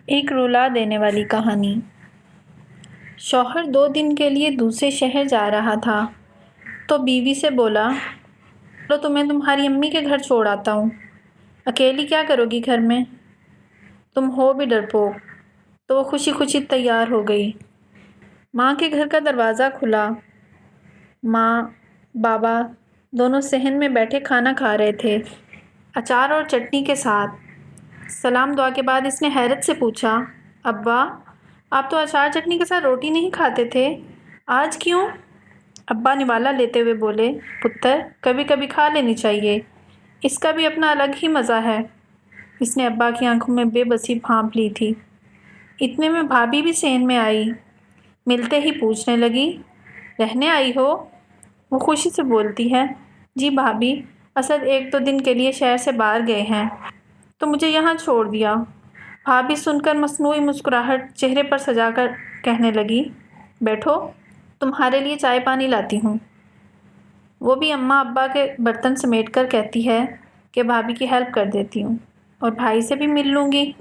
ایک رلا دینے والی کہانی۔ شوہر 2 دن کے لیے دوسرے شہر جا رہا تھا تو بیوی سے بولا، چلو تمہیں تمہاری امی کے گھر چھوڑ آتا ہوں، اکیلی کیا کرو گی گھر میں، تم ہو بھی ڈرپوک۔ تو وہ خوشی خوشی تیار ہو گئی۔ ماں کے گھر کا دروازہ کھلا۔ ماں بابا دونوں صحن میں بیٹھے کھانا کھا رہے تھے، اچار اور چٹنی کے ساتھ۔ سلام دعا کے بعد اس نے حیرت سے پوچھا، ابا آپ تو اچار چٹنی کے ساتھ روٹی نہیں کھاتے تھے، آج کیوں؟ ابا نوالا لیتے ہوئے بولے، پتر کبھی کبھی کھا لینی چاہیے، اس کا بھی اپنا الگ ہی مزہ ہے۔ اس نے ابا کی آنکھوں میں بے بسی بھانپ لی تھی۔ اتنے میں بھابھی بھی صحن میں آئی۔ ملتے ہی پوچھنے لگی، رہنے آئی ہو؟ وہ خوشی سے بولتی ہے، جی بھابھی، اسد 1-2 دن کے لیے شہر سے باہر گئے ہیں تو مجھے یہاں چھوڑ دیا۔ بھابھی سن کر مصنوعی مسکراہٹ چہرے پر سجا کر کہنے لگی، بیٹھو تمہارے لیے چائے پانی لاتی ہوں۔ وہ بھی اماں ابا کے برتن سمیٹ کر کہتی ہے کہ بھابھی کی ہیلپ کر دیتی ہوں اور بھائی سے بھی مل لوں گی۔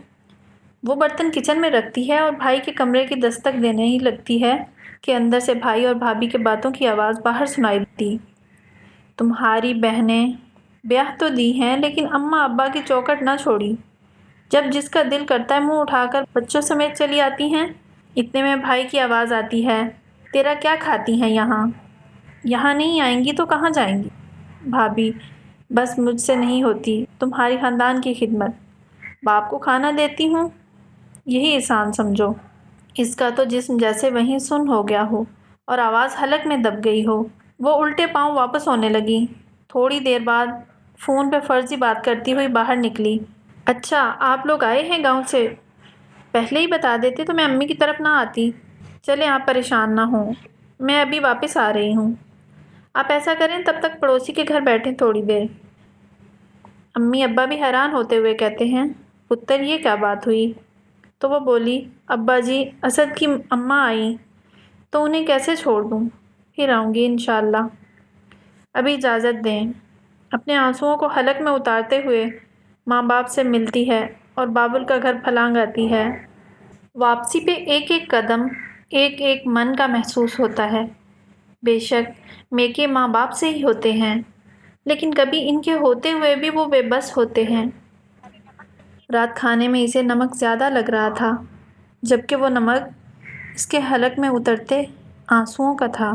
وہ برتن کچن میں رکھتی ہے اور بھائی کے کمرے کی دستک دینے ہی لگتی ہے کہ اندر سے بھائی اور بھابھی کے باتوں کی آواز باہر سنائی دیتی، تمہاری بہنیں بیاہ تو دی ہیں لیکن اماں ابا کی چوکھٹ نہ چھوڑی، جب جس کا دل کرتا ہے منہ اٹھا کر بچوں سمیت چلی آتی ہیں۔ اتنے میں بھائی کی آواز آتی ہے، تیرا کیا کھاتی ہیں یہاں؟ یہاں نہیں آئیں گی تو کہاں جائیں گی؟ بھابھی، بس مجھ سے نہیں ہوتی تمہاری خاندان کی خدمت، باپ کو کھانا دیتی ہوں، یہی احسان سمجھو۔ اس کا تو جسم جیسے وہیں سن ہو گیا ہو اور آواز حلق میں دب گئی ہو۔ وہ الٹے پاؤں واپس ہونے لگی۔ تھوڑی دیر بعد فون پہ فرضی بات کرتی ہوئی باہر نکلی، اچھا آپ لوگ آئے ہیں گاؤں سے؟ پہلے ہی بتا دیتے تو میں امی کی طرف نہ آتی۔ چلیں آپ پریشان نہ ہوں، میں ابھی واپس آ رہی ہوں، آپ ایسا کریں تب تک پڑوسی کے گھر بیٹھیں تھوڑی دیر۔ امی ابا بھی حیران ہوتے ہوئے کہتے ہیں، پتر یہ کیا بات ہوئی؟ تو وہ بولی، ابا جی اسد کی اماں آئیں تو انہیں کیسے چھوڑ دوں، پھر آؤں گی انشاءاللہ، ابھی اجازت دیں۔ اپنے آنسوؤں کو حلق میں اتارتے ہوئے ماں باپ سے ملتی ہے اور بابل کا گھر پھلانگ آتی ہے۔ واپسی پہ ایک ایک قدم ایک ایک من کا محسوس ہوتا ہے۔ بے شک میکے ماں باپ سے ہی ہوتے ہیں، لیکن کبھی ان کے ہوتے ہوئے بھی وہ بے بس ہوتے ہیں۔ رات کھانے میں اسے نمک زیادہ لگ رہا تھا، جبکہ وہ نمک اس کے حلق میں اترتے آنسوؤں کا تھا۔